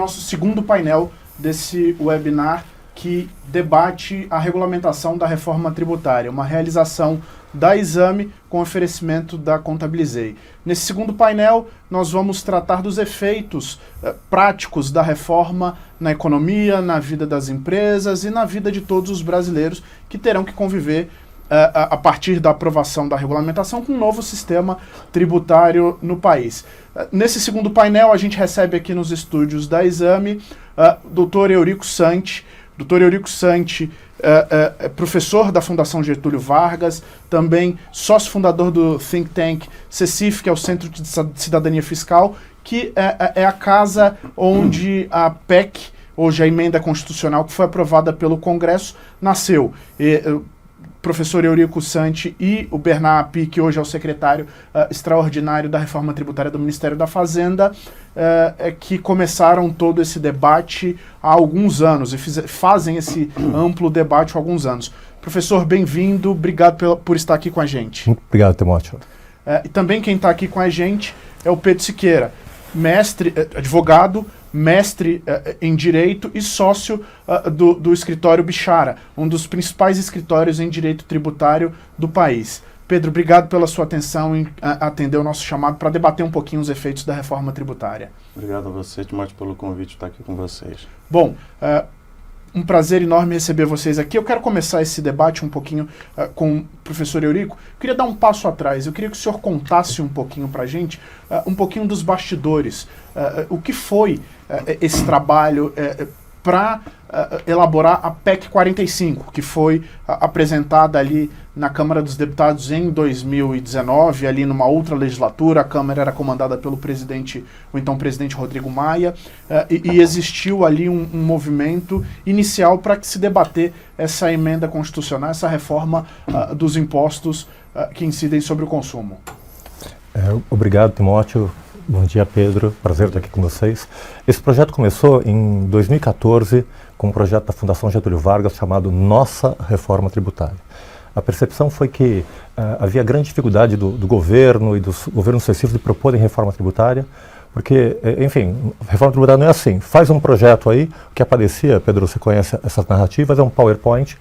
nosso segundo painel desse webinar que debate a regulamentação da reforma tributária, uma realização da Exame com oferecimento da Contabilizei. Nesse segundo painel, nós vamos tratar dos efeitos práticos da reforma na economia, na vida das empresas e na vida de todos os brasileiros que terão que conviver a partir da aprovação da regulamentação com um novo sistema tributário no país. Nesse segundo painel, a gente recebe aqui nos estúdios da Exame Dr. Eurico Santi. Dr. Eurico Santi é professor da Fundação Getúlio Vargas, também sócio fundador do think tank CECIF, que é o Centro de Cidadania Fiscal, que é a casa onde a PEC, hoje a emenda constitucional que foi aprovada pelo Congresso, nasceu. Professor Eurico Santi e o Bernard Api, que hoje é o secretário extraordinário da reforma tributária do Ministério da Fazenda, que começaram todo esse debate há alguns anos e fazem esse amplo debate há alguns anos. Professor, bem-vindo, obrigado por estar aqui com a gente. Muito obrigado, Timóteo. E também quem está aqui com a gente é o Pedro Siqueira, mestre, advogado, mestre em Direito e sócio do escritório Bichara, um dos principais escritórios em Direito Tributário do país. Pedro, obrigado pela sua atenção em atender o nosso chamado para debater um pouquinho os efeitos da reforma tributária. Obrigado a você, Timóteo, pelo convite de estar aqui com vocês. Bom, um prazer enorme receber vocês aqui. Eu quero começar esse debate um pouquinho com o professor Eurico. Eu queria dar um passo atrás. Eu queria que o senhor contasse um pouquinho para a gente, um pouquinho dos bastidores. O que foi esse trabalho para elaborar a PEC 45, que foi apresentada ali na Câmara dos Deputados em 2019, ali numa outra legislatura. A Câmara era comandada pelo presidente, o então presidente Rodrigo Maia, e existiu ali um movimento inicial para que se debater essa emenda constitucional, essa reforma dos impostos que incidem sobre o consumo. Obrigado, Timóteo. Bom dia, Pedro. Prazer estar aqui com vocês. Esse projeto começou em 2014 com um projeto da Fundação Getúlio Vargas chamado Nossa Reforma Tributária. A percepção foi que havia grande dificuldade do governo e dos governos sucessivos de proporem reforma tributária, porque, enfim, reforma tributária não é assim. Faz um projeto aí, o que aparecia, Pedro, você conhece essas narrativas, é um PowerPoint,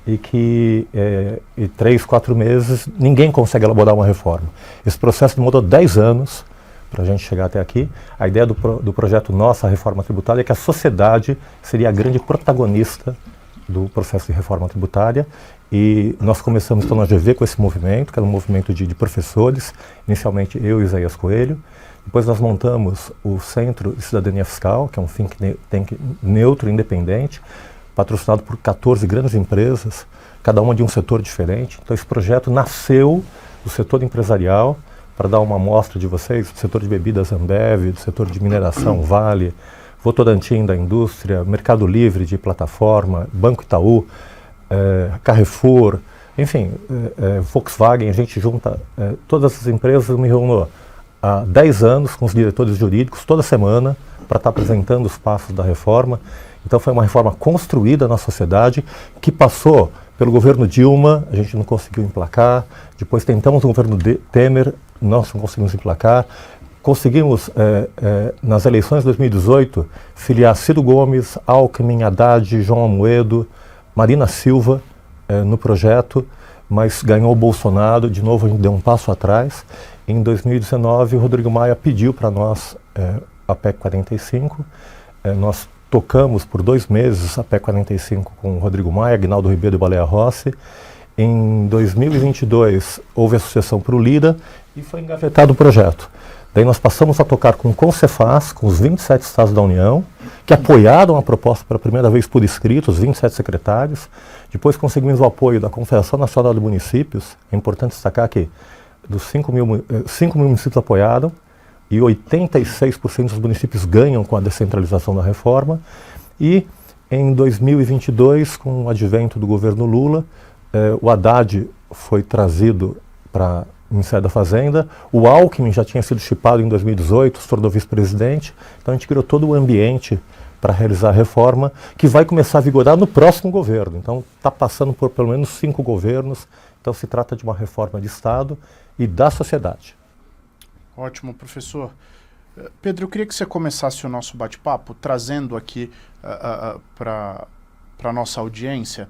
e que em 3, 4 meses ninguém consegue elaborar uma reforma. Esse processo demorou 10 anos para a gente chegar até aqui. A ideia do projeto Nossa Reforma Tributária é que a sociedade seria a grande protagonista do processo de reforma tributária, e nós começamos então na GV com esse movimento, que era um movimento de professores, inicialmente eu e Isaías Coelho. Depois nós montamos o Centro de Cidadania Fiscal, que é um think tank neutro, independente, patrocinado por 14 grandes empresas, cada uma de um setor diferente. Então esse projeto nasceu do setor empresarial, para dar uma amostra de vocês, do setor de bebidas Ambev, do setor de mineração Vale, Votorantim da indústria, Mercado Livre de plataforma, Banco Itaú, Carrefour, enfim, Volkswagen. A gente junta todas essas empresas. Eu me reúno há 10 anos com os diretores jurídicos, toda semana, para estar apresentando os passos da reforma. Então foi uma reforma construída na sociedade, que passou pelo governo Dilma, a gente não conseguiu emplacar. Depois tentamos o governo Temer, nós não conseguimos emplacar. Conseguimos, nas eleições de 2018, filiar Ciro Gomes, Alckmin, Haddad, João Amoedo, Marina Silva no projeto, mas ganhou o Bolsonaro. De novo a gente deu um passo atrás. Em 2019, o Rodrigo Maia pediu para nós a PEC 45. Nós tocamos por 2 meses a PEC 45 com o Rodrigo Maia, Aguinaldo Ribeiro e Baleia Rossi. Em 2022, houve a sucessão para o Lira e foi engavetado o projeto. Daí nós passamos a tocar com o Concefaz, com os 27 estados da União, que apoiaram a proposta pela primeira vez por escrito, os 27 secretários. Depois conseguimos o apoio da Confederação Nacional de Municípios. É importante destacar que dos 5 mil municípios apoiaram, e 86% dos municípios ganham com a descentralização da reforma. E em 2022, com o advento do governo Lula, o Haddad foi trazido para o Ministério da Fazenda, o Alckmin já tinha sido chipado em 2018, se tornou vice-presidente. Então a gente criou todo o ambiente para realizar a reforma, que vai começar a vigorar no próximo governo. Então está passando por pelo menos 5 governos. Então se trata de uma reforma de Estado e da sociedade. Ótimo, professor. Pedro, eu queria que você começasse o nosso bate-papo trazendo aqui para a nossa audiência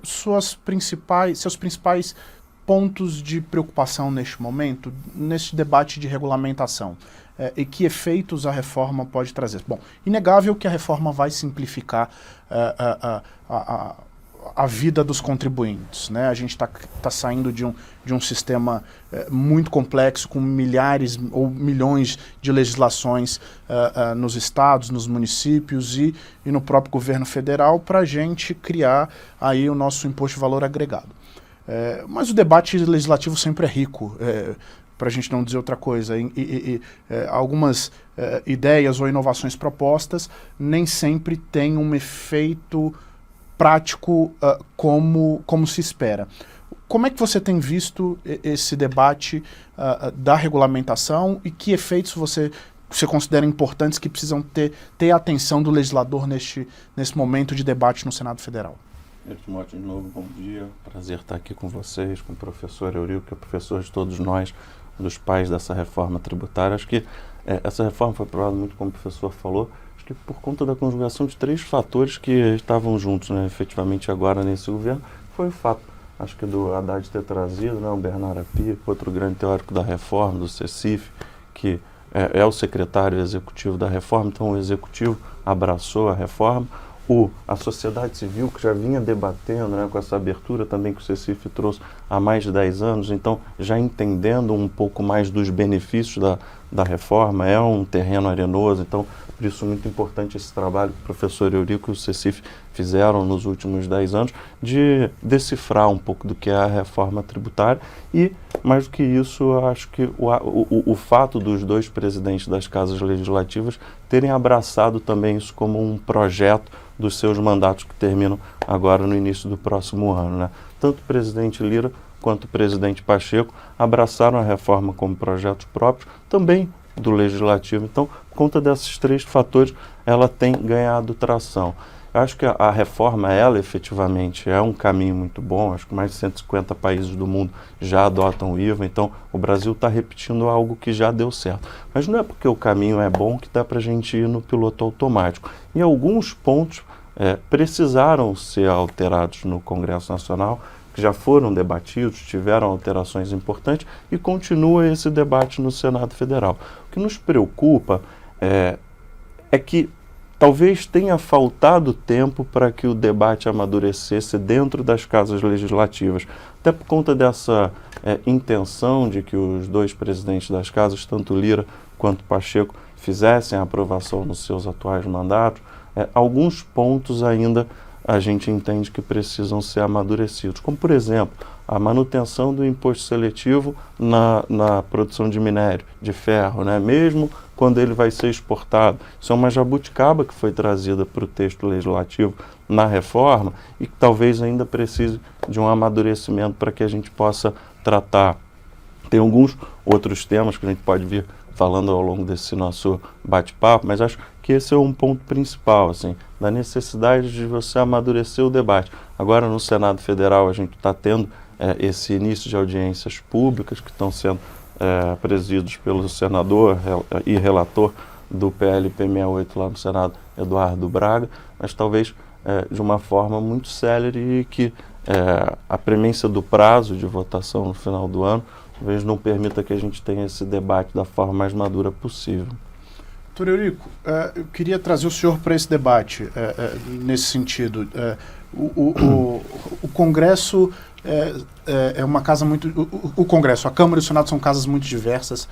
seus principais pontos de preocupação neste momento, neste debate de regulamentação, e que efeitos a reforma pode trazer. Bom, inegável que a reforma vai simplificar a vida dos contribuintes, né? A gente tá saindo de um sistema muito complexo, com milhares ou milhões de legislações nos estados, nos municípios e no próprio governo federal, para a gente criar aí o nosso imposto de valor agregado. Mas o debate legislativo sempre é rico, para a gente não dizer outra coisa. Algumas ideias ou inovações propostas nem sempre têm um efeito prático como se espera. Como é que você tem visto esse debate da regulamentação e que efeitos você considera importantes que precisam ter a atenção do legislador nesse momento de debate no Senado Federal? Timóteo, de novo, bom dia. Prazer estar aqui com vocês, com o professor Eurico, que é professor de todos nós, dos pais dessa reforma tributária. Acho que essa reforma foi aprovada muito, como o professor falou, que por conta da conjugação de 3 fatores que estavam juntos, né, efetivamente agora nesse governo. Foi o fato, acho que do Haddad ter trazido, né, o Bernardo Api, outro grande teórico da reforma, do CECIF, que é o secretário executivo da reforma, então o executivo abraçou a reforma. A sociedade civil, que já vinha debatendo, né, com essa abertura também que o CECIF trouxe há mais de 10 anos, então já entendendo um pouco mais dos benefícios da reforma, é um terreno arenoso, então por isso muito importante esse trabalho que o professor Eurico e o CECIF fizeram nos últimos 10 anos, de decifrar um pouco do que é a reforma tributária e, mais do que isso, eu acho que o fato dos 2 presidentes das casas legislativas terem abraçado também isso como um projeto dos seus mandatos que terminam agora no início do próximo ano, né? Tanto o presidente Lira quanto o presidente Pacheco abraçaram a reforma como projetos próprios, também do Legislativo. Então, por conta desses 3 fatores, ela tem ganhado tração. Eu acho que a reforma, ela efetivamente é um caminho muito bom. Acho que mais de 150 países do mundo já adotam o IVA, então o Brasil está repetindo algo que já deu certo. Mas não é porque o caminho é bom que dá para a gente ir no piloto automático. E alguns pontos precisaram ser alterados no Congresso Nacional, que já foram debatidos, tiveram alterações importantes e continua esse debate no Senado Federal. O que nos preocupa é que talvez tenha faltado tempo para que o debate amadurecesse dentro das casas legislativas, até por conta dessa intenção de que os 2 presidentes das casas, tanto Lira quanto Pacheco, fizessem a aprovação nos seus atuais mandatos. Alguns pontos ainda a gente entende que precisam ser amadurecidos, como, por exemplo, a manutenção do imposto seletivo na produção de minério, de ferro, né? Mesmo quando ele vai ser exportado. Isso é uma jabuticaba que foi trazida para o texto legislativo na reforma e que talvez ainda precise de um amadurecimento para que a gente possa tratar. Tem alguns outros temas que a gente pode vir falando ao longo desse nosso bate-papo, mas acho que esse é um ponto principal, assim, da necessidade de você amadurecer o debate. Agora, no Senado Federal, a gente está tendo esse início de audiências públicas que estão sendo presididos pelo senador e relator do PLP 68 lá no Senado, Eduardo Braga, mas talvez de uma forma muito célere e que a premência do prazo de votação no final do ano talvez não permita que a gente tenha esse debate da forma mais madura possível. Doutor Eurico, eu queria trazer o senhor para esse debate, nesse sentido. O Congresso é uma casa muito... O Congresso, a Câmara e o Senado são casas muito diversas.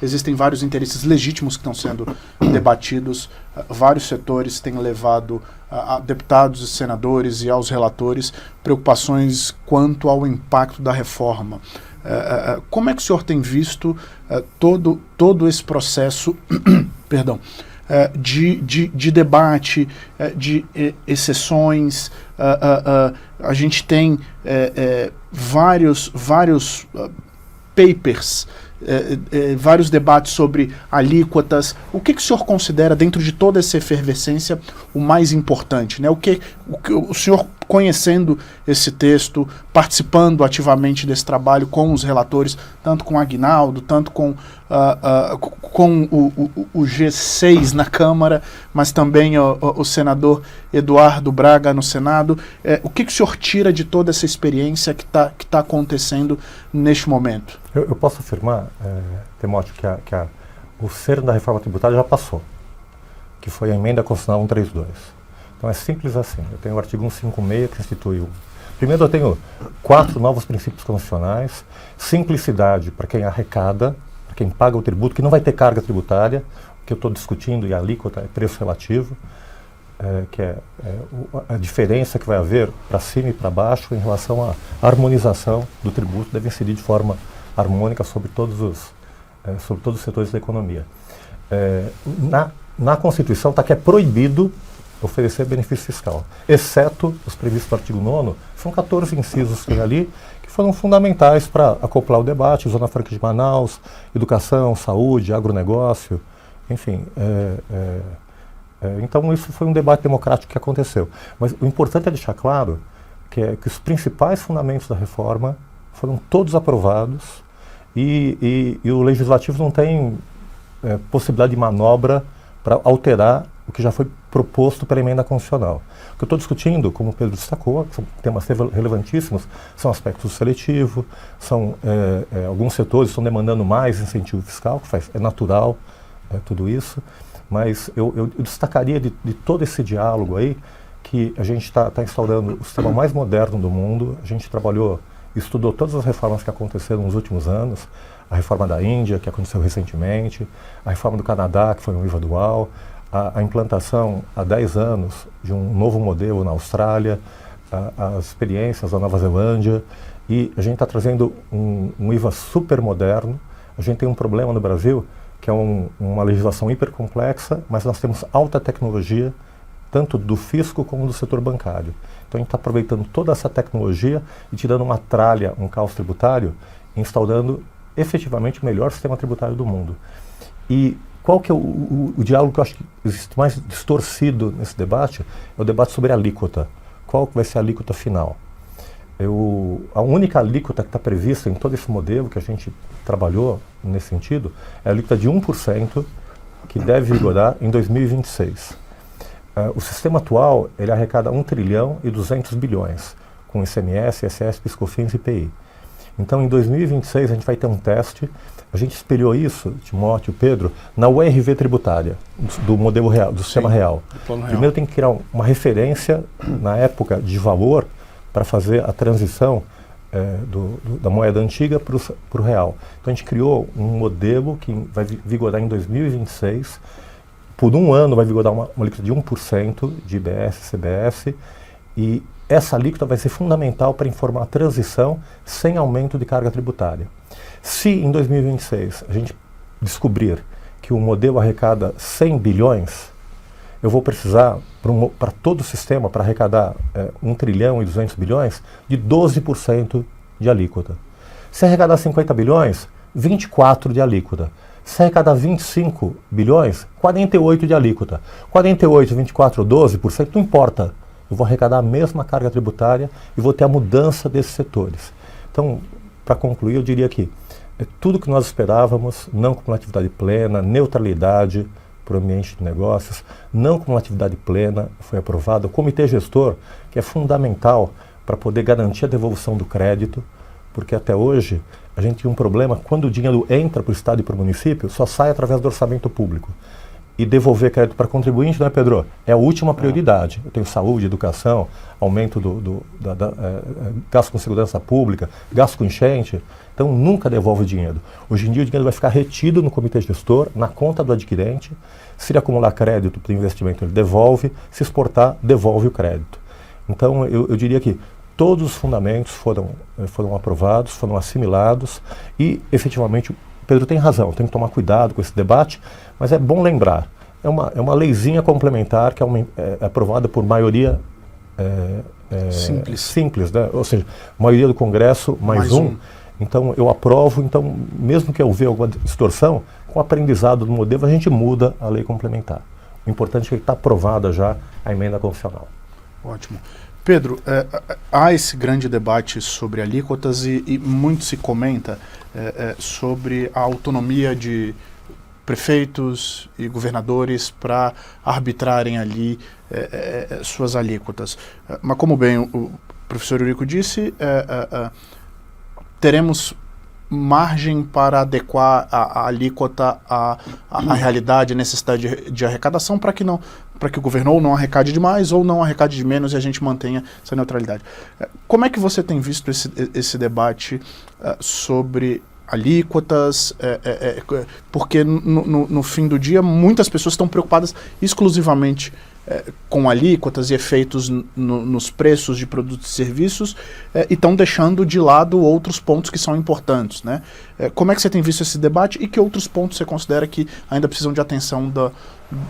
Existem vários interesses legítimos que estão sendo debatidos. Vários setores têm levado a deputados e senadores e aos relatores preocupações quanto ao impacto da reforma. Como é que o senhor tem visto todo esse processo perdão, de debate, de exceções? A gente tem vários papers, vários debates sobre alíquotas. O que o senhor considera, dentro de toda essa efervescência, o mais importante, né? O que o senhor conhecendo esse texto, participando ativamente desse trabalho com os relatores, tanto com o Aguinaldo, tanto com o G6 na Câmara, mas também o senador Eduardo Braga no Senado. O que o senhor tira de toda essa experiência que tá acontecendo neste momento? Eu posso afirmar, Timóteo, que o cerne da reforma tributária já passou, que foi a emenda constitucional 132. Então é simples assim. Eu tenho o artigo 156 que institui Primeiro eu tenho 4 novos princípios constitucionais: simplicidade para quem arrecada, para quem paga o tributo, que não vai ter carga tributária. O que eu estou discutindo, e a alíquota é preço relativo, que é a diferença que vai haver para cima e para baixo em relação à harmonização do tributo, deve incidir de forma harmônica sobre todos os setores da economia. Na Constituição está que é proibido oferecer benefício fiscal, exceto os previstos no artigo 9º, são 14 incisos que tem ali, que foram fundamentais para acoplar o debate: Zona Franca de Manaus, educação, saúde, agronegócio, enfim. Então isso foi um debate democrático que aconteceu. Mas o importante é deixar claro que os principais fundamentos da reforma foram todos aprovados e o Legislativo não tem possibilidade de manobra para alterar o que já foi proposto pela emenda constitucional. O que eu estou discutindo, como o Pedro destacou, que são temas relevantíssimos, são aspectos seletivos, alguns setores estão demandando mais incentivo fiscal, que é natural tudo isso, mas eu destacaria de todo esse diálogo aí, que a gente está instaurando o sistema mais moderno do mundo. A gente estudou todas as reformas que aconteceram nos últimos anos: a reforma da Índia, que aconteceu recentemente, a reforma do Canadá, que foi um IVA dual, a implantação há 10 anos de um novo modelo na Austrália, as experiências da Nova Zelândia, e a gente está trazendo um IVA super moderno. A gente tem um problema no Brasil, que é uma legislação hipercomplexa, mas nós temos alta tecnologia, tanto do fisco como do setor bancário. Então a gente está aproveitando toda essa tecnologia e tirando uma tralha, um caos tributário, instaurando efetivamente o melhor sistema tributário do mundo. E qual que é o diálogo que eu acho que existe mais distorcido nesse debate? É o debate sobre a alíquota. Qual que vai ser a alíquota final? A única alíquota que está prevista em todo esse modelo que a gente trabalhou nesse sentido é a alíquota de 1%, que deve vigorar em 2026. O sistema atual, ele arrecada 1 trilhão e 200 bilhões, com ICMS, ISS, PiscoFins e IPI. Então, em 2026, a gente vai ter um teste. A gente espelhou isso, Timóteo, Pedro, na URV tributária, do modelo real, do sistema real. Primeiro tem que criar uma referência, na época, de valor, para fazer a transição da moeda antiga para o real. Então, a gente criou um modelo que vai vigorar em 2026. Por um ano vai vigorar uma alíquota de 1% de IBS, CBS, e essa alíquota vai ser fundamental para informar a transição sem aumento de carga tributária. Se em 2026 a gente descobrir que o modelo arrecada 100 bilhões, eu vou precisar, para todo o sistema, para arrecadar 1 trilhão e 200 bilhões, de 12% de alíquota. Se arrecadar 50 bilhões, 24% de alíquota. Se arrecadar 25 bilhões, 48% de alíquota. 48, 24, 12%, não importa. Eu vou arrecadar a mesma carga tributária e vou ter a mudança desses setores. Então, para concluir, eu diria que tudo que nós esperávamos: não cumulatividade plena, neutralidade para o ambiente de negócios, não cumulatividade plena, foi aprovado. O comitê gestor, que é fundamental para poder garantir a devolução do crédito, porque até hoje a gente tinha um problema: quando o dinheiro entra para o Estado e para o município, só sai através do orçamento público. E devolver crédito para contribuinte, não é, Pedro? É a última prioridade. Eu tenho saúde, educação, aumento gasto com segurança pública, gasto com enchente. Então nunca devolve o dinheiro. Hoje em dia o dinheiro vai ficar retido no comitê gestor, na conta do adquirente. Se ele acumular crédito para investimento, ele devolve. Se exportar, devolve o crédito. Então eu diria que todos os fundamentos foram aprovados, foram assimilados e, efetivamente, Pedro tem razão, tem que tomar cuidado com esse debate, mas é bom lembrar, é uma leizinha complementar que é aprovada por maioria simples, né? Ou seja, maioria do Congresso mais um. Então eu aprovo, então mesmo que eu veja alguma distorção, com o aprendizado do modelo a gente muda a lei complementar. O importante é que está aprovada já a emenda constitucional. Ótimo. Pedro, há esse grande debate sobre alíquotas e muito se comenta sobre a autonomia de prefeitos e governadores para arbitrarem ali suas alíquotas. Mas como bem o professor Eurico disse, teremos margem para adequar a alíquota à realidade, à necessidade de arrecadação, para que o governo ou não arrecade demais ou não arrecade de menos e a gente mantenha essa neutralidade. Como é que você tem visto esse debate sobre alíquotas? Porque no fim do dia muitas pessoas estão preocupadas exclusivamente com alíquotas e efeitos nos preços de produtos e serviços e estão deixando de lado outros pontos que são importantes, né? Como é que você tem visto esse debate e que outros pontos você considera que ainda precisam de atenção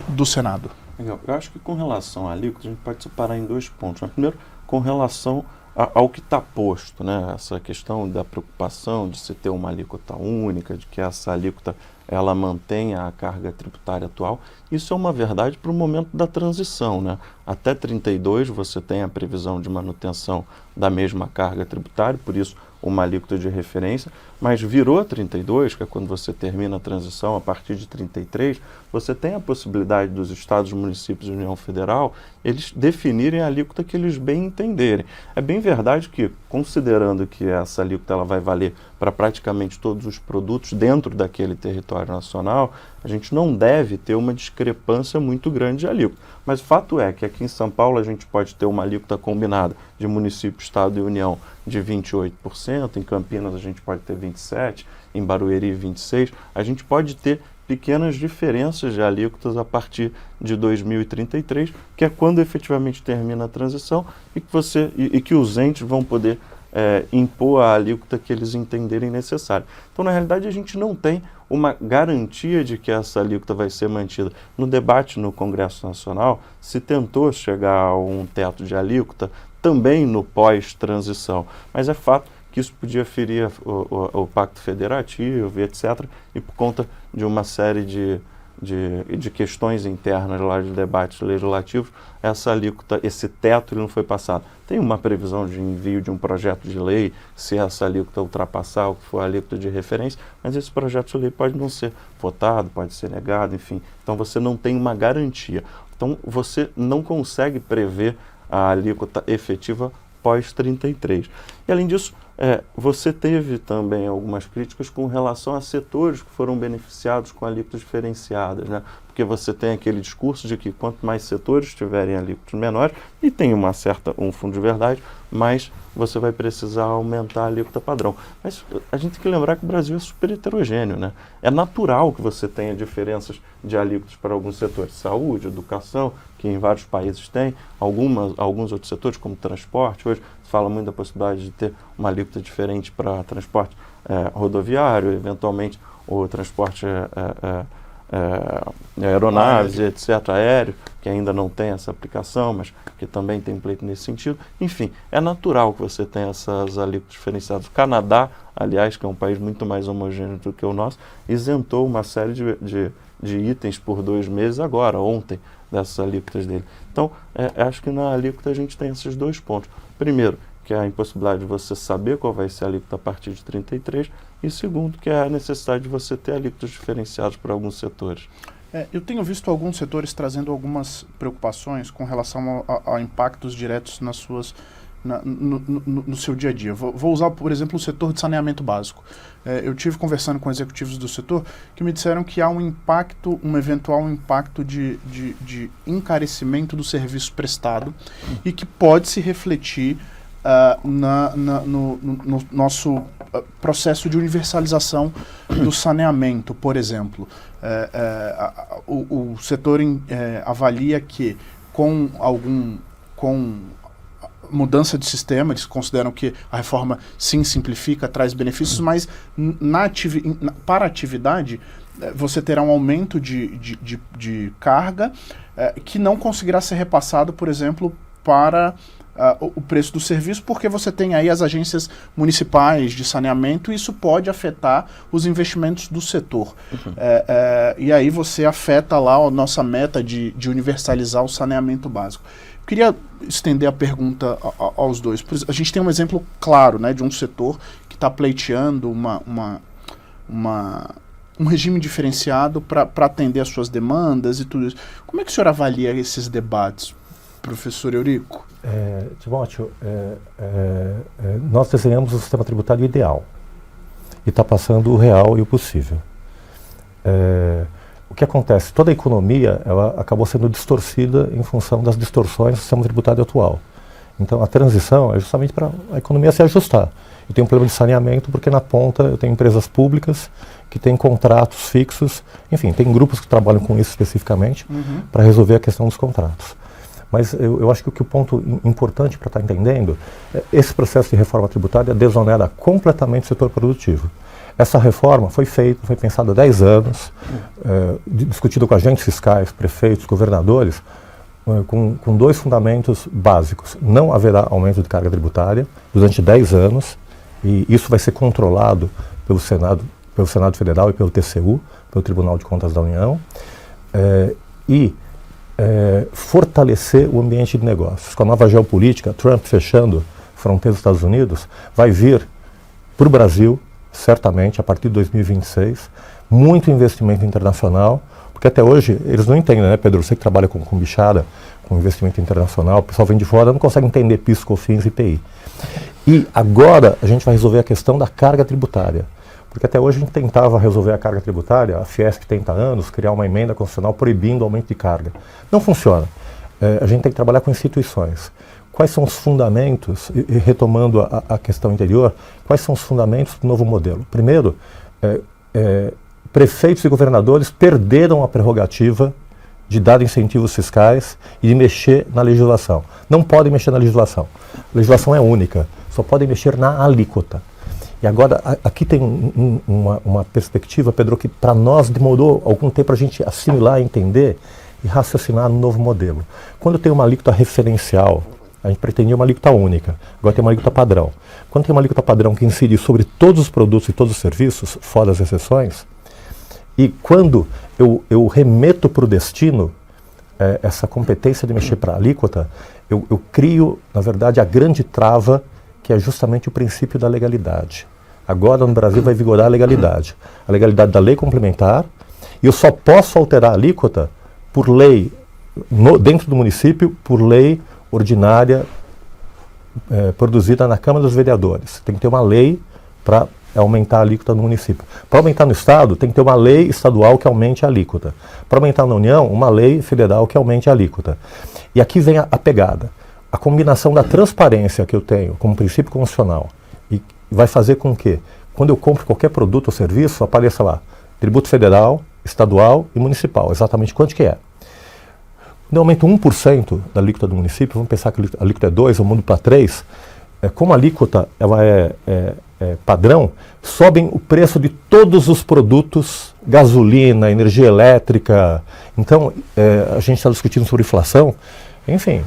do Senado? Legal. Eu acho que com relação à alíquota a gente pode separar em 2 pontos. Né? Primeiro, com relação ao que está posto, né? Essa questão da preocupação de se ter uma alíquota única, de que essa alíquota ela mantenha a carga tributária atual, isso é uma verdade para o momento da transição, né? Até 32 você tem a previsão de manutenção da mesma carga tributária, por isso uma alíquota de referência, mas virou 32, que é quando você termina a transição, a partir de 33, você tem a possibilidade dos estados, municípios e União Federal, eles definirem a alíquota que eles bem entenderem. É bem verdade que, considerando que essa alíquota ela vai valer para praticamente todos os produtos dentro daquele território nacional, a gente não deve ter uma discrepância muito grande de alíquota. Mas o fato é que aqui em São Paulo a gente pode ter uma alíquota combinada de município, estado e União de 28%, em Campinas a gente pode ter 27%, em Barueri 26%, a gente pode ter pequenas diferenças de alíquotas a partir de 2033, que é quando efetivamente termina a transição e que os entes vão poder impor a alíquota que eles entenderem necessário. Então, na realidade, a gente não tem uma garantia de que essa alíquota vai ser mantida. No debate no Congresso Nacional, se tentou chegar a um teto de alíquota também no pós-transição, mas é fato que isso podia ferir o Pacto Federativo, etc., e por conta de uma série de questões internas lá de debates legislativos, essa alíquota, esse teto, ele não foi passado. Tem uma previsão de envio de um projeto de lei, se essa alíquota ultrapassar o que for a alíquota de referência, mas esse projeto de lei pode não ser votado, pode ser negado, enfim. Então você não tem uma garantia. Então você não consegue prever a alíquota efetiva pós-33. E além disso, você teve também algumas críticas com relação a setores que foram beneficiados com alíquotas diferenciadas, né? Porque você tem aquele discurso de que quanto mais setores tiverem alíquotas menores, e tem um fundo de verdade, mais você vai precisar aumentar a alíquota padrão. Mas a gente tem que lembrar que o Brasil é super heterogêneo, né? É natural que você tenha diferenças de alíquotas para alguns setores, saúde, educação, que em vários países tem, alguns outros setores, como transporte, hoje se fala muito da possibilidade de ter uma alíquota diferente para transporte rodoviário, eventualmente o transporte aeronaves, etc., aéreo, que ainda não tem essa aplicação, mas que também tem um pleito nesse sentido. Enfim, é natural que você tenha essas alíquotas diferenciadas. O Canadá, aliás, que é um país muito mais homogêneo do que o nosso, isentou uma série de itens por 2 meses agora, ontem, dessas alíquotas dele. Então, acho que na alíquota a gente tem esses 2 pontos. Primeiro, que é a impossibilidade de você saber qual vai ser a alíquota a partir de 33, e segundo, que é a necessidade de você ter alíquotas diferenciadas para alguns setores. Eu tenho visto alguns setores trazendo algumas preocupações com relação a impactos diretos nas suas, no seu dia a dia. Vou usar, por exemplo, o setor de saneamento básico. Eu tive conversando com executivos do setor que me disseram que há um eventual impacto de encarecimento do serviço prestado e que pode se refletir no nosso processo de universalização do saneamento, por exemplo. O setor avalia que com mudança de sistema, eles consideram que a reforma sim simplifica, traz benefícios, mas para a atividade você terá um aumento de carga que não conseguirá ser repassado, por exemplo, para o preço do serviço, porque você tem aí as agências municipais de saneamento e isso pode afetar os investimentos do setor. E aí você afeta lá a nossa meta de universalizar o saneamento básico. Eu queria estender a pergunta aos dois. A gente tem um exemplo claro, né, de um setor que está pleiteando um regime diferenciado para atender às suas demandas e tudo isso. Como é que o senhor avalia esses debates, professor Eurico? Timóteo, nós desenhamos o sistema tributário ideal e está passando o real e o possível. O que acontece? Toda a economia ela acabou sendo distorcida em função das distorções do sistema tributário atual. Então a transição é justamente para a economia se ajustar. Eu tenho um problema de saneamento porque na ponta eu tenho empresas públicas que têm contratos fixos, enfim, tem grupos que trabalham com isso especificamente para resolver a questão dos contratos. Mas eu acho que o ponto importante para estar entendendo é esse processo de reforma tributária desonera completamente o setor produtivo. Essa reforma foi pensada há 10 anos, discutida com agentes fiscais, prefeitos, governadores, com dois fundamentos básicos. Não haverá aumento de carga tributária durante 10 anos, e isso vai ser controlado pelo Senado Federal e pelo TCU, pelo Tribunal de Contas da União, fortalecer o ambiente de negócios. Com a nova geopolítica, Trump fechando fronteiras dos Estados Unidos, vai vir para o Brasil, certamente, a partir de 2026, muito investimento internacional, porque até hoje eles não entendem, né, Pedro? Você que trabalha com bichada, com investimento internacional, o pessoal vem de fora, não consegue entender PIS, COFINS e IPI. E agora a gente vai resolver a questão da carga tributária. Porque até hoje a gente tentava resolver a carga tributária, a Fiesp tenta há anos criar uma emenda constitucional proibindo o aumento de carga. Não funciona. A gente tem que trabalhar com instituições. Quais são os fundamentos, e retomando a questão anterior, quais são os fundamentos do novo modelo? Primeiro, prefeitos e governadores perderam a prerrogativa de dar incentivos fiscais e de mexer na legislação. Não podem mexer na legislação. A legislação é única, só podem mexer na alíquota. E agora, aqui tem uma perspectiva, Pedro, que para nós demorou algum tempo para a gente assimilar, entender e raciocinar no novo modelo. Quando tem uma alíquota referencial, a gente pretendia uma alíquota única, agora tem uma alíquota padrão. Quando tem uma alíquota padrão que incide sobre todos os produtos e todos os serviços, fora as exceções, e quando eu remeto para o destino essa competência de mexer para a alíquota, eu crio, na verdade, a grande trava, que é justamente o princípio da legalidade. Agora no Brasil vai vigorar a legalidade da lei complementar, e eu só posso alterar a alíquota por lei, dentro do município, por lei ordinária produzida na Câmara dos Vereadores. Tem que ter uma lei para aumentar a alíquota no município. Para aumentar no Estado, tem que ter uma lei estadual que aumente a alíquota. Para aumentar na União, uma lei federal que aumente a alíquota. E aqui vem a pegada. A combinação da transparência que eu tenho como princípio constitucional e vai fazer com que, quando eu compro qualquer produto ou serviço, apareça lá tributo federal, estadual e municipal, exatamente quanto que é. Quando eu aumento 1% da alíquota do município, vamos pensar que a alíquota é 2, eu mudo para 3, como a alíquota ela é padrão, sobem o preço de todos os produtos, gasolina, energia elétrica. Então, a gente está discutindo sobre inflação. Enfim,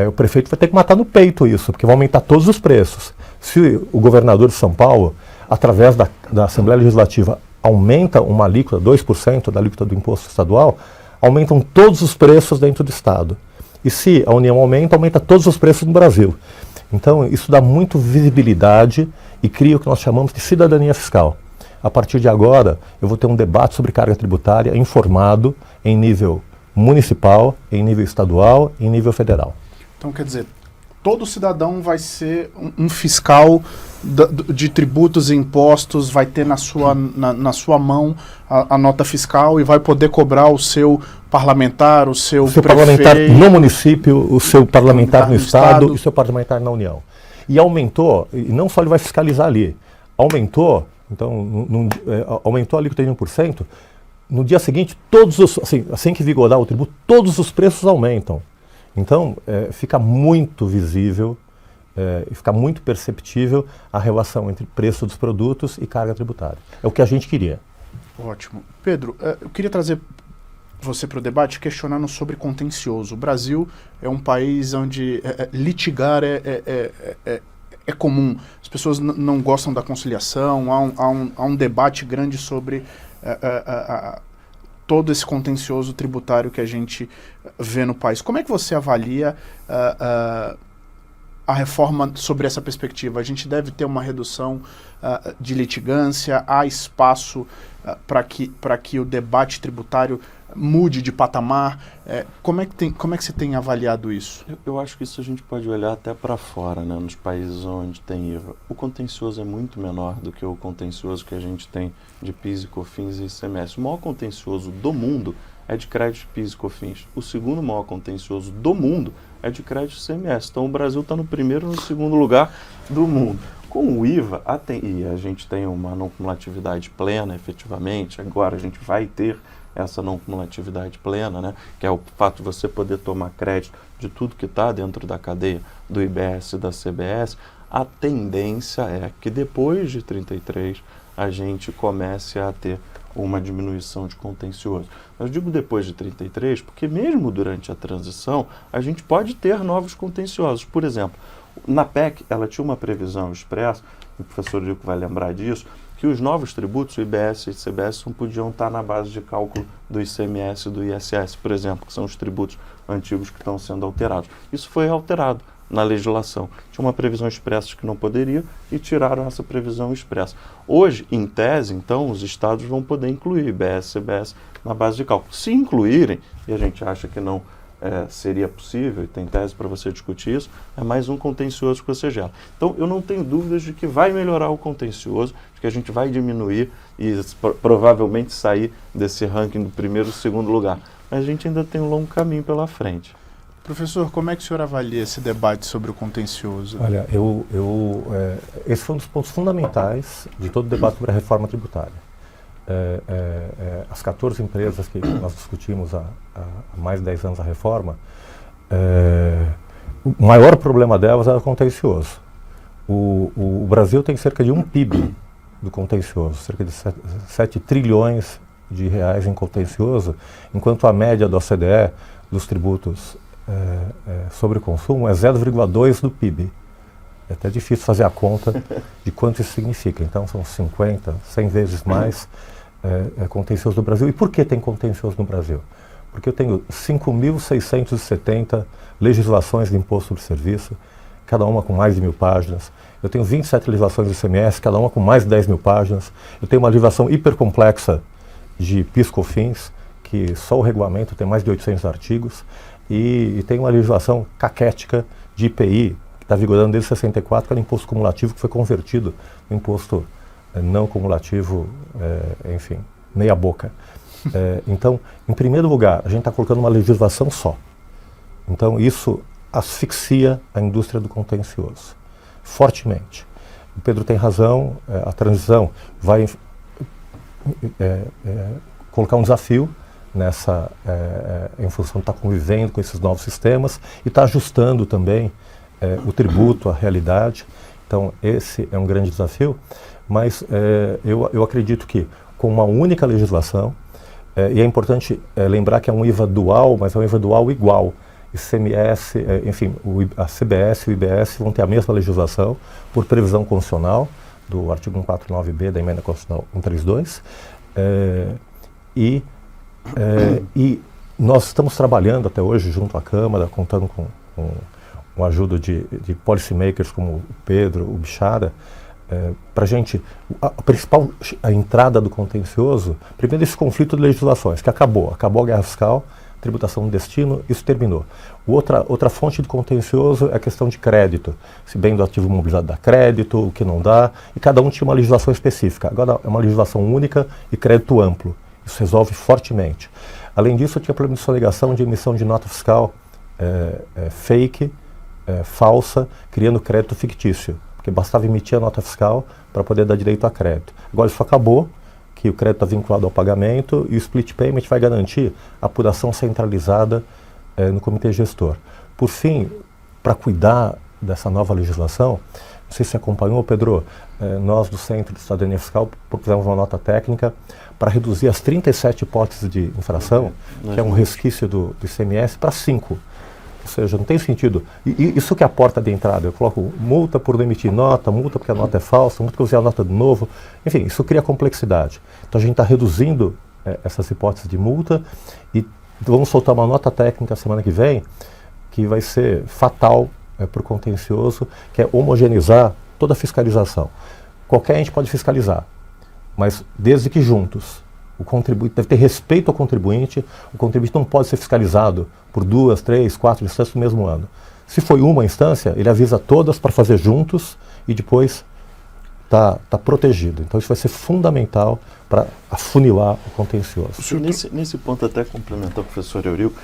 o prefeito vai ter que matar no peito isso, porque vai aumentar todos os preços. Se o governador de São Paulo, através da Assembleia Legislativa, aumenta uma alíquota, 2% da alíquota do imposto estadual, aumentam todos os preços dentro do Estado. E se a União aumenta todos os preços no Brasil. Então, isso dá muito visibilidade e cria o que nós chamamos de cidadania fiscal. A partir de agora, eu vou ter um debate sobre carga tributária informado em nível municipal, em nível estadual e em nível federal. Então, quer dizer, todo cidadão vai ser um fiscal de tributos e impostos, vai ter na sua mão a nota fiscal e vai poder cobrar o seu parlamentar, o seu prefeito, parlamentar no município, o seu parlamentar no Estado e o seu parlamentar na União. E aumentou, e não só ele vai fiscalizar ali, aumentou, então, aumentou a alíquota de 1%, no dia seguinte, assim que vigorar o tributo, todos os preços aumentam. Então, fica muito visível e fica muito perceptível a relação entre preço dos produtos e carga tributária. É o que a gente queria. Ótimo. Pedro, eu queria trazer você para o debate questionando sobre contencioso. O Brasil é um país onde litigar é comum. As pessoas não gostam da conciliação, há um debate grande sobre todo esse contencioso tributário que a gente vê no país. Como é que você avalia a reforma sobre essa perspectiva? A gente deve ter uma redução de litigância, há espaço para que o debate tributário mude de patamar. Como é que você tem avaliado isso? Eu acho que isso a gente pode olhar até para fora, né? Nos países onde tem IVA. O contencioso é muito menor do que o contencioso que a gente tem de PIS e COFINS e ICMS. O maior contencioso do mundo é de crédito de PIS e COFINS. O segundo maior contencioso do mundo é de crédito de ICMS. Então o Brasil está no primeiro e no segundo lugar do mundo. Com o IVA, e a gente tem uma não cumulatividade plena, efetivamente, agora a gente vai ter essa não cumulatividade plena, né, que é o fato de você poder tomar crédito de tudo que está dentro da cadeia do IBS e da CBS, a tendência é que depois de 33 a gente comece a ter uma diminuição de contencioso. Eu digo depois de 33 porque mesmo durante a transição a gente pode ter novos contenciosos. Por exemplo, na PEC ela tinha uma previsão expressa, o professor Dico vai lembrar disso, que os novos tributos, o IBS e o CBS, não podiam estar na base de cálculo do ICMS e do ISS, por exemplo, que são os tributos antigos que estão sendo alterados. Isso foi alterado na legislação. Tinha uma previsão expressa de que não poderia e tiraram essa previsão expressa. Hoje, em tese, então, os estados vão poder incluir IBS e CBS na base de cálculo. Se incluírem, e a gente acha que não seria possível, e tem tese para você discutir isso, é mais um contencioso que você gera. Então, eu não tenho dúvidas de que vai melhorar o contencioso, de que a gente vai diminuir e provavelmente sair desse ranking do primeiro e segundo lugar. Mas a gente ainda tem um longo caminho pela frente. Professor, como é que o senhor avalia esse debate sobre o contencioso? Olha, esse foi um dos pontos fundamentais de todo o debate sobre a reforma tributária. As 14 empresas que nós discutimos há mais de 10 anos a reforma, o maior problema delas era o contencioso. O Brasil tem cerca de 1 PIB do contencioso, cerca de 7 trilhões de reais em contencioso, enquanto a média da OCDE dos tributos sobre o consumo é 0,2 do PIB. É até difícil fazer a conta de quanto isso significa. Então são 50, 100 vezes mais contencioso do Brasil. E por que tem contencioso no Brasil? Porque eu tenho 5.670 legislações de imposto sobre serviço, cada uma com mais de 1.000 páginas. Eu tenho 27 legislações de ICMS, cada uma com mais de 10.000 páginas. Eu tenho uma legislação hipercomplexa de PIS/COFINS, que só o regulamento tem mais de 800 artigos. E tem uma legislação caquética de IPI, que está vigorando desde 64, que era imposto cumulativo, que foi convertido no imposto não cumulativo, enfim, meia boca. Então, em primeiro lugar, a gente está colocando uma legislação só. Então, isso asfixia a indústria do contencioso, fortemente. O Pedro tem razão, a transição vai colocar um desafio em função de estar convivendo com esses novos sistemas e estar ajustando também o tributo à realidade. Então, esse é um grande desafio, mas eu acredito que com uma única legislação, e é importante lembrar que é um IVA dual, mas é um IVA dual igual. ICMS, enfim, a CBS e o IBS vão ter a mesma legislação por previsão constitucional do artigo 149B da Emenda Constitucional 132, e nós estamos trabalhando até hoje junto à Câmara, contando com a ajuda de policymakers como o Pedro, o Bichara, para a gente, a principal entrada do contencioso, primeiro esse conflito de legislações, que acabou a guerra fiscal, tributação do destino, isso terminou. Outra fonte de contencioso é a questão de crédito, se bem do ativo imobilizado dá crédito, o que não dá, e cada um tinha uma legislação específica. Agora é uma legislação única e crédito amplo. Isso resolve fortemente. Além disso, eu tinha problema de sonegação de emissão de nota fiscal fake, falsa, criando crédito fictício, porque bastava emitir a nota fiscal para poder dar direito a crédito. Agora isso acabou, que o crédito está vinculado ao pagamento e o split payment vai garantir a apuração centralizada no comitê gestor. Por fim, para cuidar dessa nova legislação, não sei se você acompanhou, Pedro, nós do Centro de Cidadania Fiscal propusemos uma nota técnica para reduzir as 37 hipóteses de infração, que é um resquício do ICMS, para 5. Ou seja, não tem sentido. E isso que é a porta de entrada. Eu coloco multa por não emitir nota, multa porque a nota é falsa, multa porque eu usei a nota de novo. Enfim, isso cria complexidade. Então a gente está reduzindo essas hipóteses de multa e vamos soltar uma nota técnica semana que vem que vai ser fatal para o contencioso, que é homogeneizar toda a fiscalização. Qualquer ente pode fiscalizar, mas desde que juntos. O contribuinte deve ter respeito ao contribuinte, o contribuinte não pode ser fiscalizado por 2, 3, 4 instâncias no mesmo ano. Se foi uma instância, ele avisa todas para fazer juntos e depois tá protegido. Então isso vai ser fundamental para afunilar o contencioso. Nesse ponto até complementar o professor Eurico,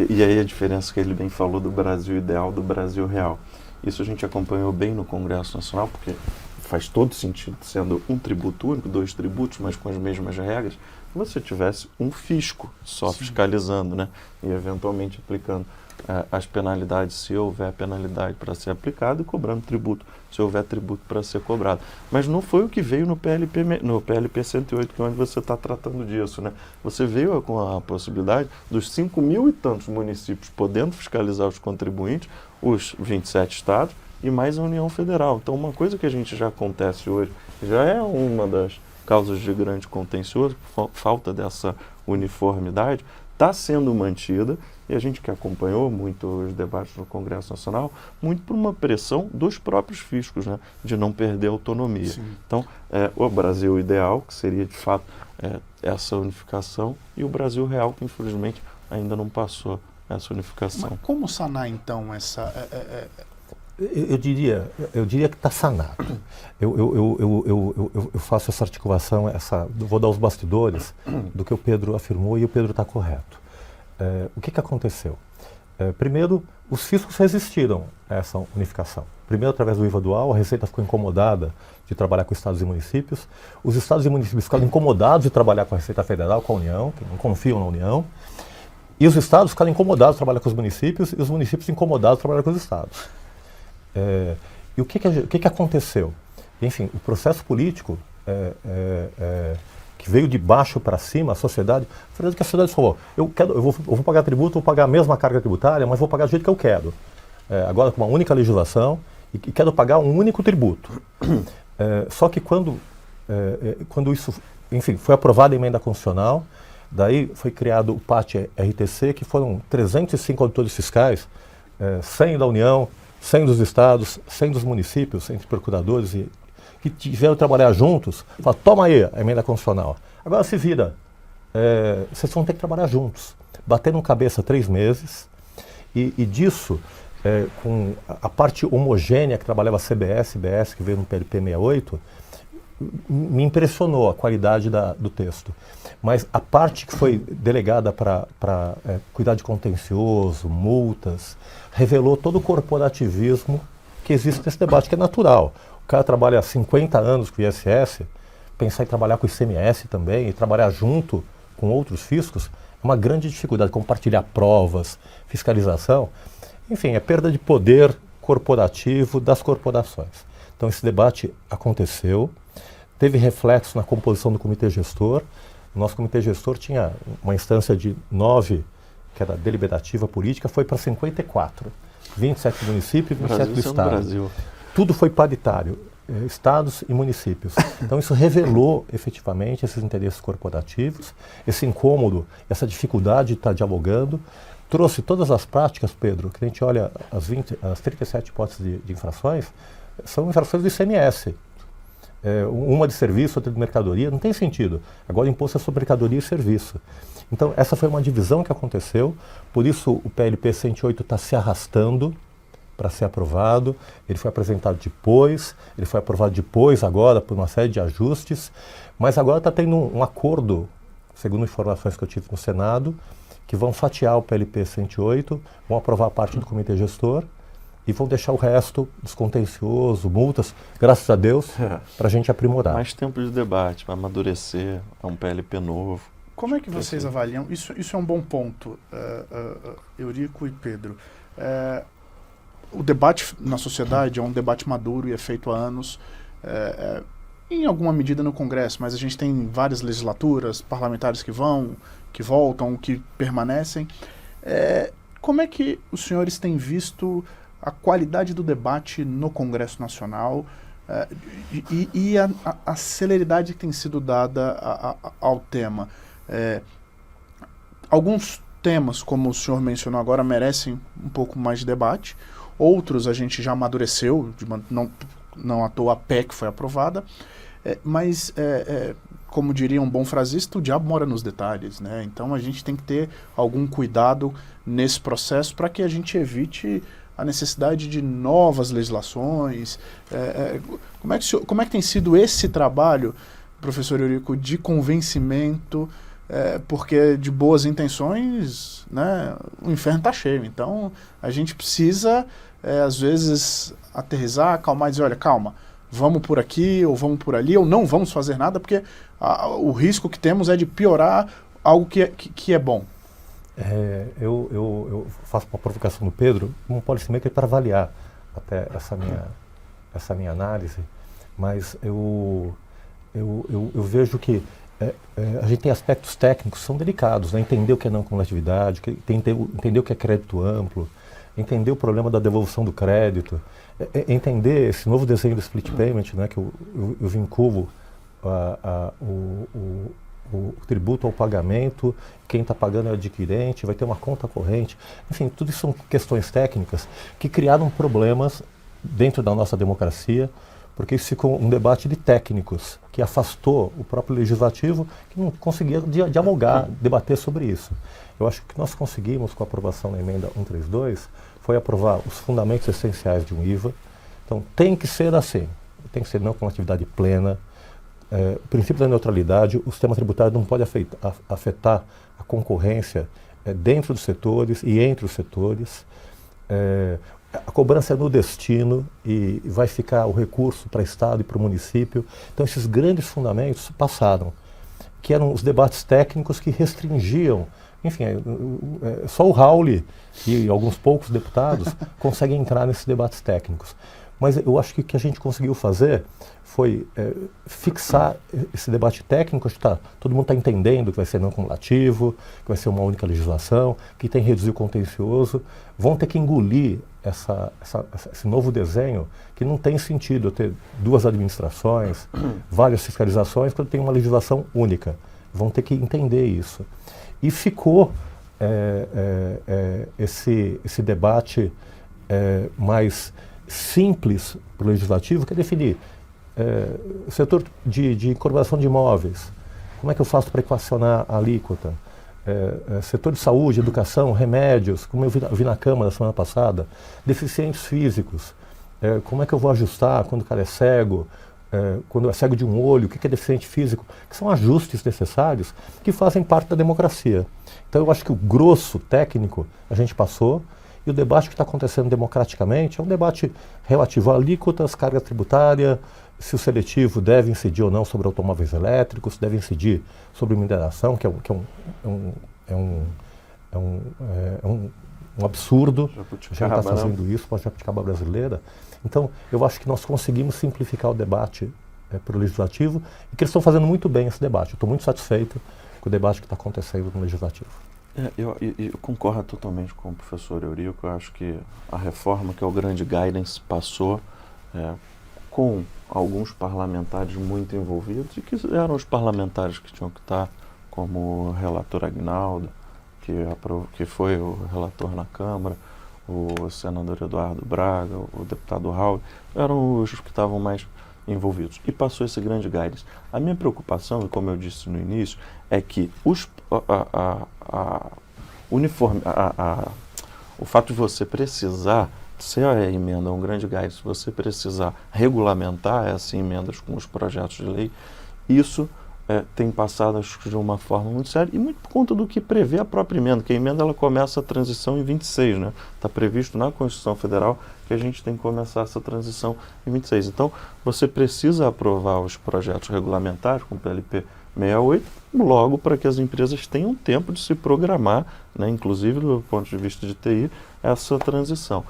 e aí a diferença que ele bem falou do Brasil ideal do Brasil real. Isso a gente acompanhou bem no Congresso Nacional, porque faz todo sentido, sendo um tributo único, 2 tributos, mas com as mesmas regras, que você tivesse um fisco só fiscalizando, né? E eventualmente aplicando as penalidades, se houver penalidade para ser aplicada, e cobrando tributo, se houver tributo para ser cobrado. Mas não foi o que veio no PLP 108, que é onde você está tratando disso, né? Você veio com a possibilidade dos 5.000 e tantos municípios podendo fiscalizar os contribuintes, os 27 estados, e mais a União Federal. Então, uma coisa que a gente já acontece hoje, já é uma das causas de grande contencioso, falta dessa uniformidade, está sendo mantida, e a gente que acompanhou muito os debates no Congresso Nacional, muito por uma pressão dos próprios fiscos, né, de não perder autonomia. Sim. Então, o Brasil ideal, que seria de fato essa unificação, e o Brasil real, que infelizmente ainda não passou essa unificação. Mas como sanar então essa... Eu diria que está sanado. Eu faço essa articulação, vou dar os bastidores do que o Pedro afirmou, e o Pedro está correto. O que aconteceu? Primeiro, os fiscos resistiram a essa unificação. Primeiro, através do IVA dual, a Receita ficou incomodada de trabalhar com estados e municípios. Os estados e municípios ficaram incomodados de trabalhar com a Receita Federal, com a União, que não confiam na União. E os estados ficaram incomodados de trabalhar com os municípios, e os municípios incomodados de trabalhar com os estados. E o que aconteceu? Enfim, o processo político que veio de baixo para cima, a sociedade, foi que a sociedade falou, eu vou pagar tributo, vou pagar a mesma carga tributária, mas vou pagar do jeito que eu quero. Agora com uma única legislação, e quero pagar um único tributo. Só que quando isso, enfim, foi aprovada a emenda constitucional, daí foi criado o PAT-RTC, que foram 305 auditores fiscais, 100 da União, 100 dos estados, 100 dos municípios, entre procuradores, que tiveram que trabalhar juntos, falaram, toma aí a emenda constitucional. Agora se vira, vocês vão ter que trabalhar juntos. Bateram cabeça 3 meses, e disso, com a parte homogênea que trabalhava a CBS, IBS, que veio no PLP 68, me impressionou a qualidade do texto. Mas a parte que foi delegada para cuidar de contencioso, multas, revelou todo o corporativismo que existe nesse debate, que é natural. O cara trabalha há 50 anos com o ISS, pensar em trabalhar com o ICMS também, e trabalhar junto com outros fiscos, é uma grande dificuldade, compartilhar provas, fiscalização. Enfim, é perda de poder corporativo das corporações. Então esse debate aconteceu, teve reflexo na composição do comitê gestor. O nosso comitê gestor tinha uma instância de 9, que era deliberativa política, foi para 54. 27 municípios e 27 estados. Tudo foi paritário, estados e municípios. Então isso revelou efetivamente esses interesses corporativos, esse incômodo, essa dificuldade de estar dialogando. Trouxe todas as práticas, Pedro, que a gente olha as 37 hipóteses de infrações, são infrações do ICMS. Uma de serviço, outra de mercadoria, não tem sentido. Agora o imposto é sobre mercadoria e serviço. Então essa foi uma divisão que aconteceu, por isso o PLP 108 está se arrastando para ser aprovado. Ele foi apresentado depois, ele foi aprovado depois agora por uma série de ajustes, mas agora está tendo um acordo, segundo informações que eu tive no Senado, que vão fatiar o PLP 108, vão aprovar a parte do comitê gestor, e vão deixar o resto descontencioso, multas, graças a Deus, para a gente aprimorar. Mais tempo de debate, para amadurecer, é um PLP novo. Como é que vocês avaliam? Isso é um bom ponto, Eurico e Pedro. O debate na sociedade é um debate maduro e é feito há anos. em alguma medida no Congresso, mas a gente tem várias legislaturas, parlamentares que vão, que voltam, que permanecem. Como é que os senhores têm visto a qualidade do debate no Congresso Nacional e a celeridade que tem sido dada ao tema? Alguns temas, como o senhor mencionou agora, merecem um pouco mais de debate. Outros a gente já amadureceu, não à toa a PEC foi aprovada. Mas, como diria um bom frasista, o diabo mora nos detalhes, né? Então a gente tem que ter algum cuidado nesse processo para que a gente evite a necessidade de novas legislações. Como é que tem sido esse trabalho, professor Eurico, de convencimento? Porque de boas intenções, né, o inferno está cheio. Então a gente precisa, às vezes, aterrissar, acalmar e dizer, olha, calma, vamos por aqui, ou vamos por ali, ou não vamos fazer nada, porque o risco que temos é de piorar algo que é bom. Eu faço uma provocação no Pedro, como policymaker, para avaliar até essa minha análise, mas eu vejo que a gente tem aspectos técnicos que são delicados, né? Entender o que é não cumulatividade, entender o que é crédito amplo, entender o problema da devolução do crédito, entender esse novo desenho do split payment, né, que eu vinculo o tributo ao pagamento, quem está pagando é o adquirente, vai ter uma conta corrente. Enfim, tudo isso são questões técnicas que criaram problemas dentro da nossa democracia, porque isso ficou um debate de técnicos, que afastou o próprio legislativo, que não conseguia dialogar, debater sobre isso. Eu acho que nós conseguimos, com a aprovação da emenda 132, foi aprovar os fundamentos essenciais de um IVA. Então, tem que ser assim, tem que ser não com atividade plena. O princípio da neutralidade, o sistema tributário não pode afetar a concorrência dentro dos setores e entre os setores. A cobrança é no destino e vai ficar o recurso para o Estado e para o município. Então, esses grandes fundamentos passaram, que eram os debates técnicos que restringiam. Enfim, só o Raul e alguns poucos deputados conseguem entrar nesses debates técnicos. Mas eu acho que o que a gente conseguiu fazer foi fixar esse debate técnico. Todo mundo está entendendo que vai ser não cumulativo, que vai ser uma única legislação, que tem que reduzir o contencioso. Vão ter que engolir esse novo desenho, que não tem sentido eu ter duas administrações, várias fiscalizações, quando tem uma legislação única. Vão ter que entender isso. E ficou esse debate mais simples para o legislativo, que é definir o setor de incorporação de imóveis. Como é que eu faço para equacionar a alíquota? Setor de saúde, educação, remédios, como eu vi na Câmara na semana passada. Deficientes físicos, como é que eu vou ajustar quando o cara é cego? Quando é cego de um olho, o que é deficiente físico, que são ajustes necessários que fazem parte da democracia. Então eu acho que o grosso técnico a gente passou, e o debate que está acontecendo democraticamente é um debate relativo a alíquotas, carga tributária, se o seletivo deve incidir ou não sobre automóveis elétricos, deve incidir sobre mineração, que é um absurdo. Já está fazendo isso com a jabuticaba brasileira. Então, eu acho que nós conseguimos simplificar o debate para o Legislativo e que eles estão fazendo muito bem esse debate. Eu estou muito satisfeito com o debate que está acontecendo no Legislativo. Eu concordo totalmente com o professor Eurico. Eu acho que a reforma, que é o grande guidance, passou com alguns parlamentares muito envolvidos, e que eram os parlamentares que tinham que estar, como o relator Aguinaldo, que foi o relator na Câmara, o senador Eduardo Braga, o deputado Raul, eram os que estavam mais envolvidos. E passou esse grande guidance. A minha preocupação, e como eu disse no início, é que o fato de você precisar, se a emenda é um grande guidance, você precisar regulamentar essas emendas com os projetos de lei, isso tem passado, acho que de uma forma muito séria, e muito por conta do que prevê a própria emenda, que a emenda ela começa a transição em 26, né? Está previsto na Constituição Federal que a gente tem que começar essa transição em 26. Então, você precisa aprovar os projetos regulamentares com o PLP 68, logo para que as empresas tenham tempo de se programar, né? Inclusive do ponto de vista de TI, essa transição.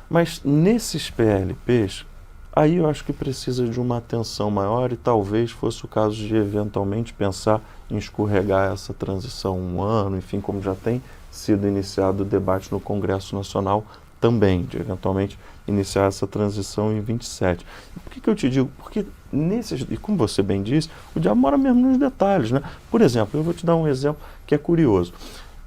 Mas nesses PLPs, Aí eu acho que precisa de uma atenção maior e talvez fosse o caso de eventualmente pensar em escorregar essa transição um ano, enfim, como já tem sido iniciado o debate no Congresso Nacional também, de eventualmente iniciar essa transição em 27. E por que eu te digo? Porque nesses, e como você bem disse, o diabo mora mesmo nos detalhes, né? Por exemplo, eu vou te dar um exemplo que é curioso.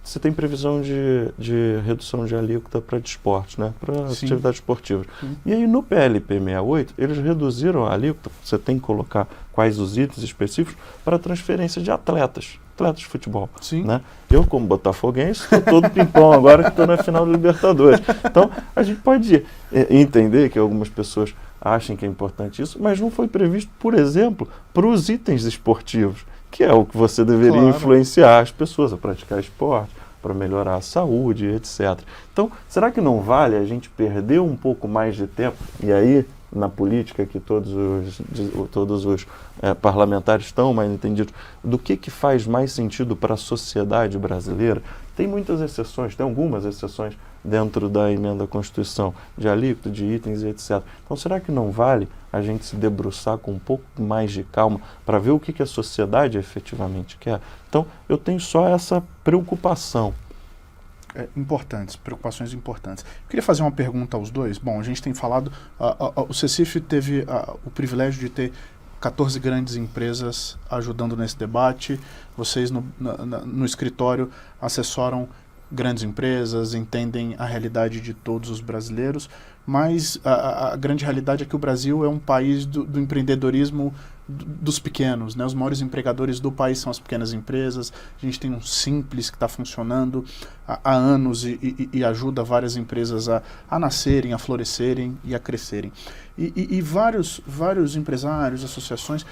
Você tem previsão de redução de alíquota para desportos, né? Para atividades esportivas. Sim. E aí no PLP 68, eles reduziram a alíquota, você tem que colocar quais os itens específicos, para transferência de atletas de futebol. Sim. Né? Eu, como botafoguense, estou todo pimpão agora que estou na final do Libertadores. Então, a gente pode entender que algumas pessoas achem que é importante isso, mas não foi previsto, por exemplo, para os itens esportivos, que é o que você deveria influenciar as pessoas a praticar esporte, para melhorar a saúde, etc. Então, será que não vale a gente perder um pouco mais de tempo? E aí, na política, que todos os parlamentares estão mais entendidos, do que faz mais sentido para a sociedade brasileira? Tem muitas exceções, tem algumas exceções dentro da emenda à Constituição, de alíquota, de itens e etc. Então, será que não vale a gente se debruçar com um pouco mais de calma para ver o que a sociedade efetivamente quer? Então, eu tenho só essa preocupação. Preocupações importantes. Eu queria fazer uma pergunta aos dois. Bom, a gente tem falado, o CECIF teve o privilégio de ter 14 grandes empresas ajudando nesse debate. Vocês no escritório assessoram grandes empresas, entendem a realidade de todos os brasileiros, mas a grande realidade é que o Brasil é um país do empreendedorismo dos pequenos, né? Os maiores empregadores do país são as pequenas empresas. A gente tem um Simples que está funcionando há anos e ajuda várias empresas a nascerem, a florescerem e a crescerem. E vários empresários, associações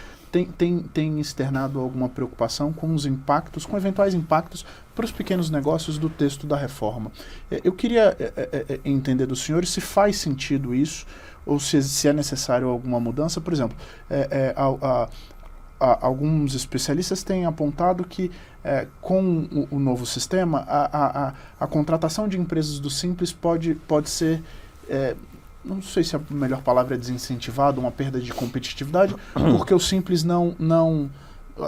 têm externado alguma preocupação com os impactos, com eventuais impactos para os pequenos negócios do texto da reforma. Eu queria entender dos senhores se faz sentido isso, ou se é necessário alguma mudança. Por exemplo, alguns especialistas têm apontado que com o novo sistema, a contratação de empresas do Simples pode ser, não sei se a melhor palavra é desincentivado, uma perda de competitividade, porque o Simples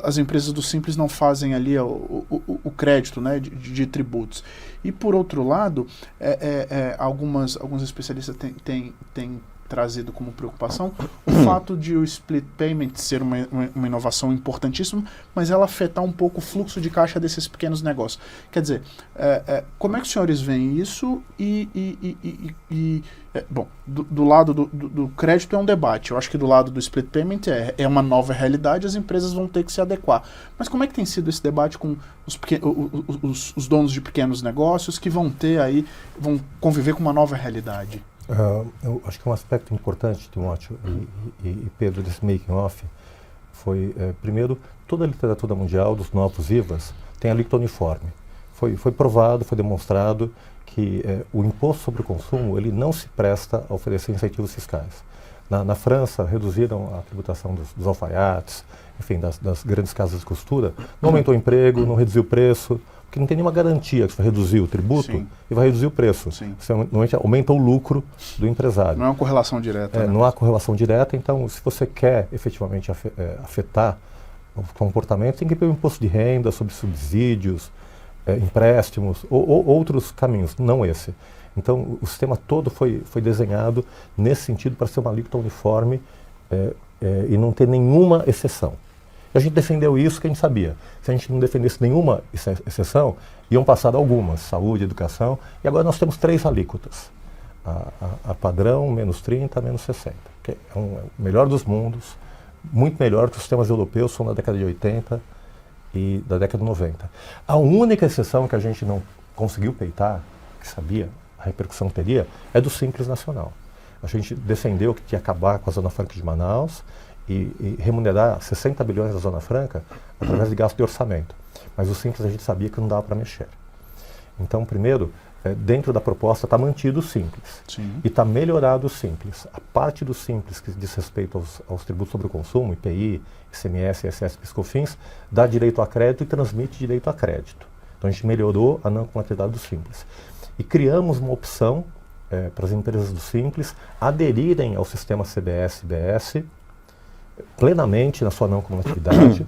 as empresas do Simples não fazem ali o crédito, né, de tributos. E por outro lado, alguns especialistas têm trazido como preocupação o fato de o split payment ser uma inovação importantíssima, mas ela afetar um pouco o fluxo de caixa desses pequenos negócios. Quer dizer, como é que os senhores veem isso? Bom, do lado do crédito é um debate. Eu acho que do lado do split payment é uma nova realidade, as empresas vão ter que se adequar. Mas como é que tem sido esse debate com os donos de pequenos negócios que vão conviver com uma nova realidade? Eu acho que um aspecto importante, Timóteo e Pedro, desse making-off foi, primeiro, toda a literatura mundial dos novos IVAs tem alíquota uniforme. Foi provado, foi demonstrado que o imposto sobre o consumo ele não se presta a oferecer incentivos fiscais. Na França, reduziram a tributação dos alfaiates, enfim, das grandes casas de costura, não aumentou o emprego, não reduziu o preço, porque não tem nenhuma garantia que você vai reduzir o tributo e vai reduzir o preço. Sim. Você normalmente aumenta o lucro do empresário. Não é uma correlação direta. Né? Não há correlação direta, então se você quer efetivamente afetar o comportamento, tem que ter um imposto de renda sobre subsídios, empréstimos ou outros caminhos, não esse. Então o sistema todo foi desenhado nesse sentido para ser uma alíquota uniforme e não ter nenhuma exceção. E a gente defendeu isso que a gente sabia. Se a gente não defendesse nenhuma exceção, iam passar algumas, saúde, educação, e agora nós temos 3 alíquotas. A padrão, menos 30, menos 60, que é o melhor dos mundos, muito melhor que os sistemas europeus, são da década de 80 e da década de 90. A única exceção que a gente não conseguiu peitar, que sabia a repercussão que teria, é do Simples Nacional. A gente defendeu que tinha que acabar com a Zona Franca de Manaus, e remunerar 60 bilhões da Zona Franca através de gasto de orçamento. Mas o Simples a gente sabia que não dava para mexer. Então, primeiro, dentro da proposta está mantido o Simples. Sim. E está melhorado o Simples. A parte do Simples que diz respeito aos tributos sobre o consumo, IPI, ICMS, ISS, PIS/COFINS, dá direito a crédito e transmite direito a crédito. Então a gente melhorou a não compatibilidade do Simples. E criamos uma opção para as empresas do Simples aderirem ao sistema CBS-BS plenamente na sua não cumulatividade,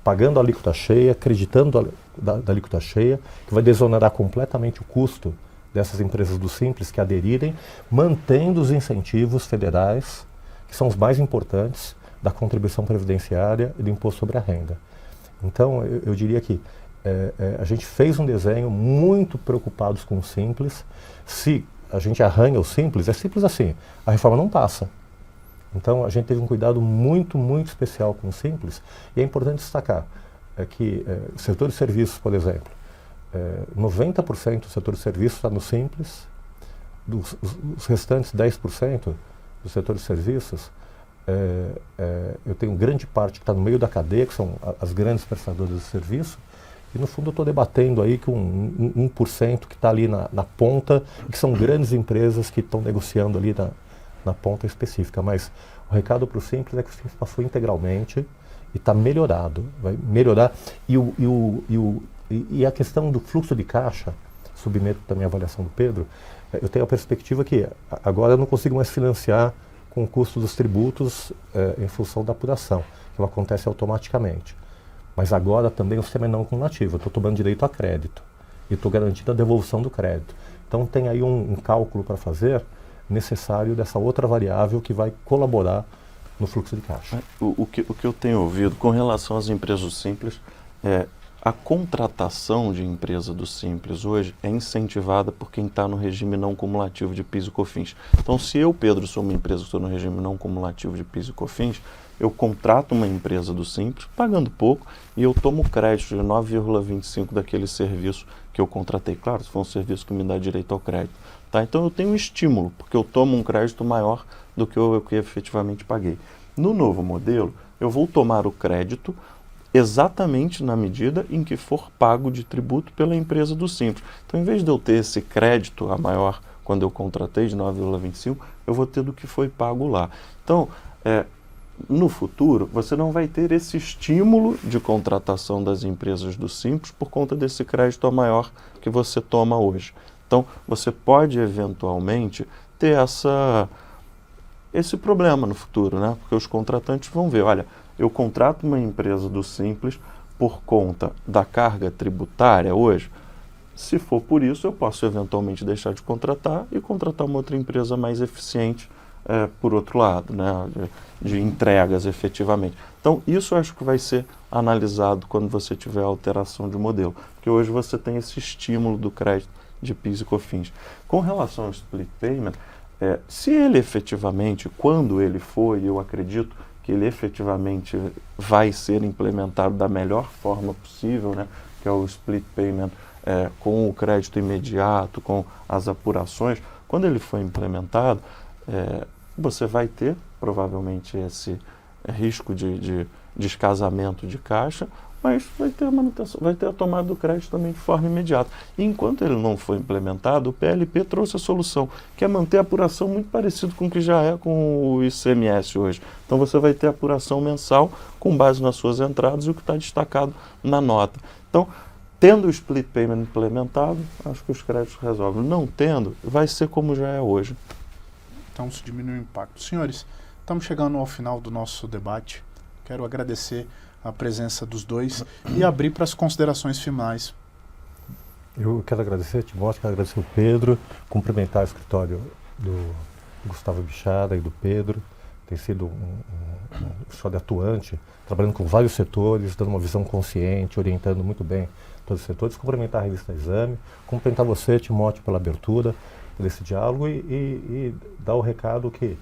pagando a alíquota cheia, acreditando da alíquota cheia, que vai desonerar completamente o custo dessas empresas do Simples que aderirem, mantendo os incentivos federais, que são os mais importantes, da contribuição previdenciária e do imposto sobre a renda. Então, eu diria que a gente fez um desenho muito preocupados com o Simples. Se a gente arranha o Simples, é simples assim, a reforma não passa. Então, a gente teve um cuidado muito, muito especial com o Simples. E é importante destacar que o setor de serviços, por exemplo, 90% do setor de serviços está no Simples, os restantes 10% do setor de serviços, eu tenho grande parte que está no meio da cadeia, que são as grandes prestadoras de serviço, e no fundo eu estou debatendo aí com 1% que está ali na ponta, que são grandes empresas que estão negociando ali na ponta específica. Mas o recado para o Simples é que o Simples passou integralmente e está melhorado, vai melhorar. E a questão do fluxo de caixa, submeto também a avaliação do Pedro, eu tenho a perspectiva que agora eu não consigo mais financiar com o custo dos tributos em função da apuração, que acontece automaticamente. Mas agora também o sistema é não cumulativo, eu estou tomando direito a crédito e estou garantindo a devolução do crédito. Então tem aí um cálculo para fazer necessário dessa outra variável que vai colaborar no fluxo de caixa. O que eu tenho ouvido com relação às empresas simples a contratação de empresa do Simples hoje é incentivada por quem está no regime não cumulativo de PIS e COFINS. Então, se eu, Pedro, sou uma empresa que estou no regime não cumulativo de PIS e COFINS, eu contrato uma empresa do Simples, pagando pouco, e eu tomo crédito de 9,25 daquele serviço que eu contratei. Claro, se for um serviço que me dá direito ao crédito. Tá? Então, eu tenho um estímulo, porque eu tomo um crédito maior do que eu efetivamente paguei. No novo modelo, eu vou tomar o crédito exatamente na medida em que for pago de tributo pela empresa do Simples. Então, em vez de eu ter esse crédito a maior quando eu contratei de 9,25, eu vou ter do que foi pago lá. Então, no futuro, você não vai ter esse estímulo de contratação das empresas do Simples por conta desse crédito a maior que você toma hoje. Então, você pode eventualmente ter esse problema no futuro, né? Porque os contratantes vão ver, olha, eu contrato uma empresa do Simples por conta da carga tributária hoje. Se for por isso, eu posso eventualmente deixar de contratar e contratar uma outra empresa mais eficiente por outro lado, né, de entregas efetivamente. Então, isso eu acho que vai ser analisado quando você tiver a alteração de modelo, porque hoje você tem esse estímulo do crédito de PIS e COFINS. Com relação ao split payment, se ele efetivamente, quando ele for, e eu acredito que ele efetivamente vai ser implementado da melhor forma possível, né, que é o split payment com o crédito imediato, com as apurações, quando ele for implementado, você vai ter provavelmente esse risco de descasamento de caixa, mas vai ter a manutenção, vai ter a tomada do crédito também de forma imediata. E enquanto ele não for implementado, o PLP trouxe a solução, que é manter a apuração muito parecido com o que já é com o ICMS hoje. Então você vai ter apuração mensal com base nas suas entradas e o que está destacado na nota. Então, tendo o split payment implementado, acho que os créditos resolvem. Não tendo, vai ser como já é hoje. Então se diminui o impacto. Senhores, estamos chegando ao final do nosso debate. Quero agradecer a presença dos dois e abrir para as considerações finais. Eu quero agradecer, Timóteo, quero agradecer o Pedro, cumprimentar o escritório do Gustavo Bichara e do Pedro. Tem sido um escritório atuante, trabalhando com vários setores, dando uma visão consciente, orientando muito bem todos os setores. Cumprimentar a revista Exame, cumprimentar você, Timóteo, pela abertura desse diálogo e dar o recado que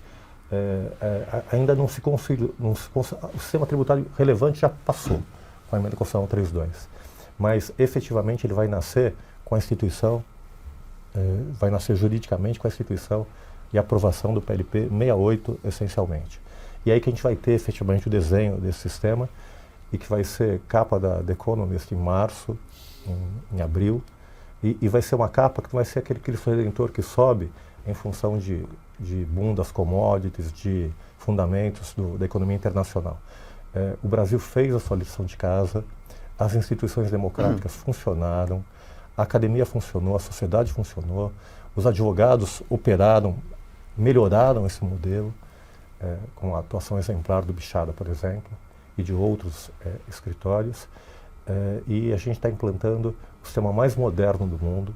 ainda não se conseguiu, o sistema tributário relevante já passou com a emenda constitucional 32, mas efetivamente ele vai nascer com a instituição, vai nascer juridicamente com a instituição e a aprovação do PLP 68 essencialmente. E aí que a gente vai ter efetivamente o desenho desse sistema e que vai ser capa da The Economist em março, em abril, e vai ser uma capa que não vai ser aquele Cristo Redentor que sobe em função de boom das commodities, de fundamentos da economia internacional. O Brasil fez a sua lição de casa, as instituições democráticas funcionaram, a academia funcionou, a sociedade funcionou, Os advogados operaram, melhoraram esse modelo, com a atuação exemplar do Bichada, por exemplo, e de outros escritórios, e a gente está implantando o sistema mais moderno do mundo,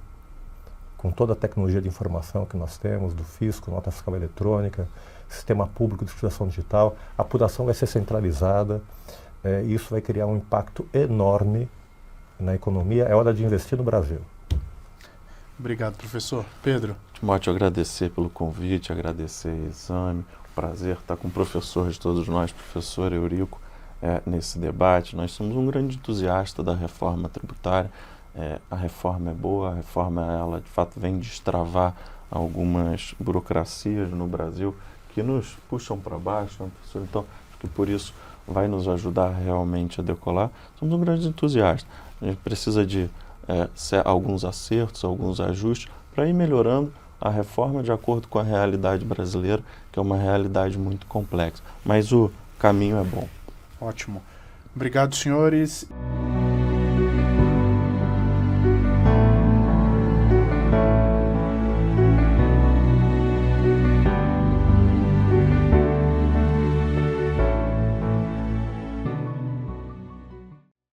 com toda a tecnologia de informação que nós temos, do fisco, nota fiscal eletrônica, sistema público de escrituração digital. A apuração vai ser centralizada, e isso vai criar um impacto enorme na economia. É hora de investir no Brasil. Obrigado, professor. Pedro. Timóteo, agradecer pelo convite, agradecer o exame. Prazer estar com o professor de todos nós, professor Eurico, nesse debate. Nós somos um grande entusiasta da reforma tributária. A reforma é boa, a reforma, ela de fato vem destravar algumas burocracias no Brasil que nos puxam para baixo, né, professor? Então, acho que por isso vai nos ajudar realmente a decolar. Somos um grande entusiasta. A gente precisa de alguns acertos, alguns ajustes para ir melhorando a reforma de acordo com a realidade brasileira, que é uma realidade muito complexa. Mas o caminho é bom. Ótimo. Obrigado, senhores.